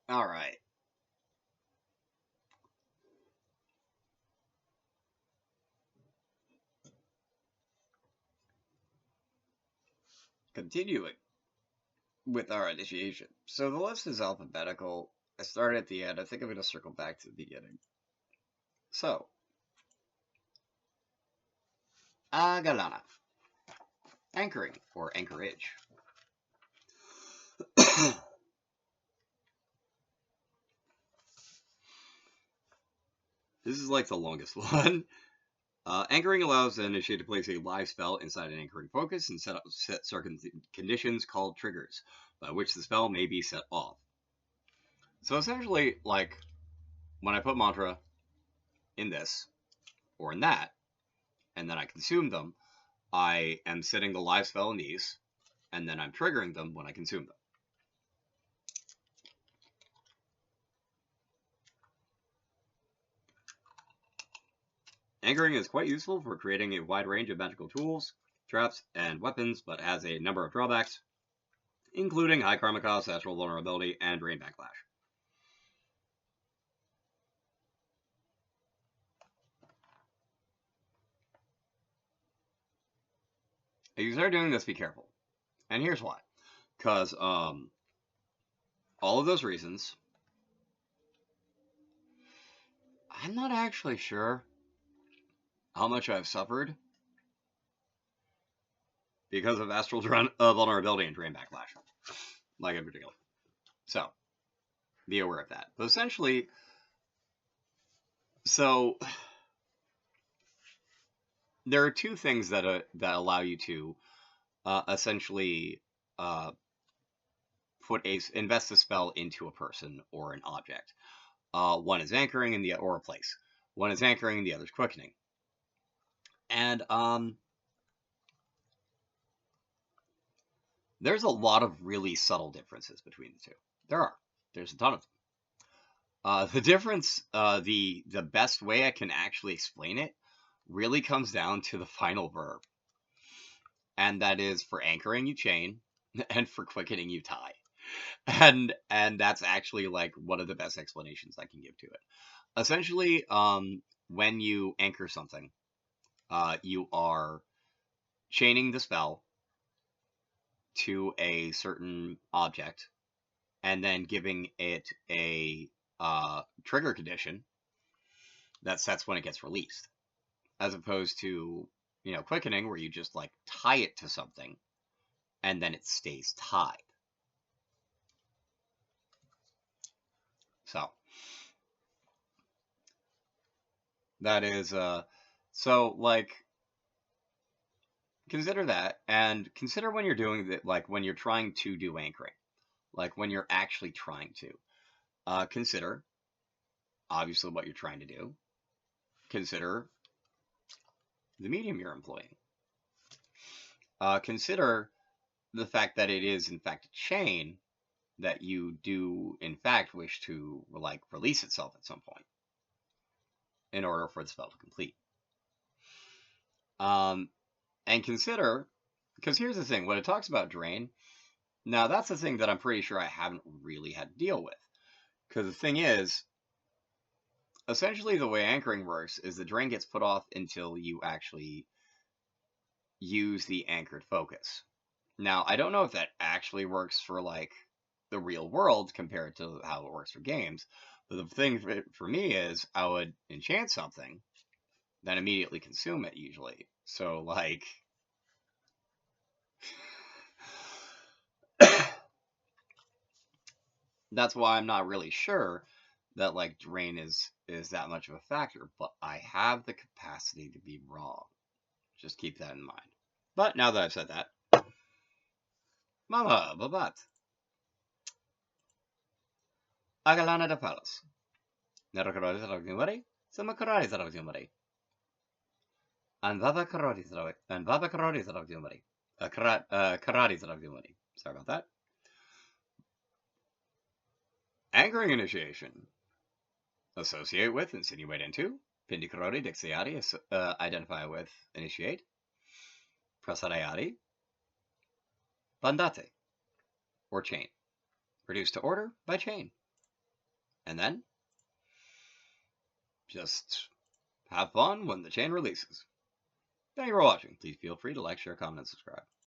All right. Continuing with our initiation. So the list is alphabetical. I started at the end. I think I'm going to circle back to the beginning. So, Agalana. Anchoring, or anchorage. This is like the longest one. Anchoring allows the initiate to place a live spell inside an anchoring focus and set certain conditions called triggers, by which the spell may be set off. So essentially, like when I put mantra in this or in that, and then I consume them, I am setting the live spell in these, and then I'm triggering them when I consume them. Anchoring is quite useful for creating a wide range of magical tools, traps, and weapons, but has a number of drawbacks, including high karma cost, astral vulnerability, and drain backlash. If you start doing this, be careful. And here's why. Because all of those reasons, I'm not actually sure how much I've suffered because of astral vulnerability and drain backlash, like in particular. So be aware of that. But essentially, so there are two things that allow you to essentially uh, invest a spell into a person or an object. One is anchoring, and the or a place. One is anchoring, and the other is quickening. And there's a lot of really subtle differences between the two. There's a ton of them. The difference, the best way I can actually explain it, really comes down to the final verb, and that is for anchoring you chain, and for quickening you tie, and that's actually like one of the best explanations I can give to it. Essentially, when you anchor something, you are chaining the spell to a certain object, and then giving it a trigger condition that sets when it gets released, as opposed to quickening where you just like tie it to something and then it stays tied. So that is so like consider that, and consider when you're doing that, like when you're trying to do anchoring, like when you're actually trying to consider obviously what you're trying to do. Consider the medium you're employing. Consider the fact that it is in fact a chain that you do in fact wish to like release itself at some point in order for the spell to complete. Um, and consider, because here's the thing, when it talks about drain, now that's the thing that I'm pretty sure I haven't really had to deal with. Because the thing is, essentially the way anchoring works is the drain gets put off until you actually use the anchored focus. Now, I don't know if that actually works for like the real world compared to how it works for games, but the thing for me is I would enchant something, then immediately consume it usually. So like that's why I'm not really sure that like drain is that much of a factor, but I have the capacity to be wrong. Just keep that in mind. But now that I've said that, Mama Babat, Agalana de Palos, Nerakarori Zaragumari, Samakarari Zaragumari, and Baba Karori Zaragumari, Karari Zaragumari. Sorry about that. Anchoring initiation. Associate with, insinuate into. Pindikarori Dixiati, identify with, initiate. Prasarayati. Bandate, or chain. Reduce to order by chain. And then just have fun when the chain releases. Thank you for watching. Please feel free to like, share, comment, and subscribe.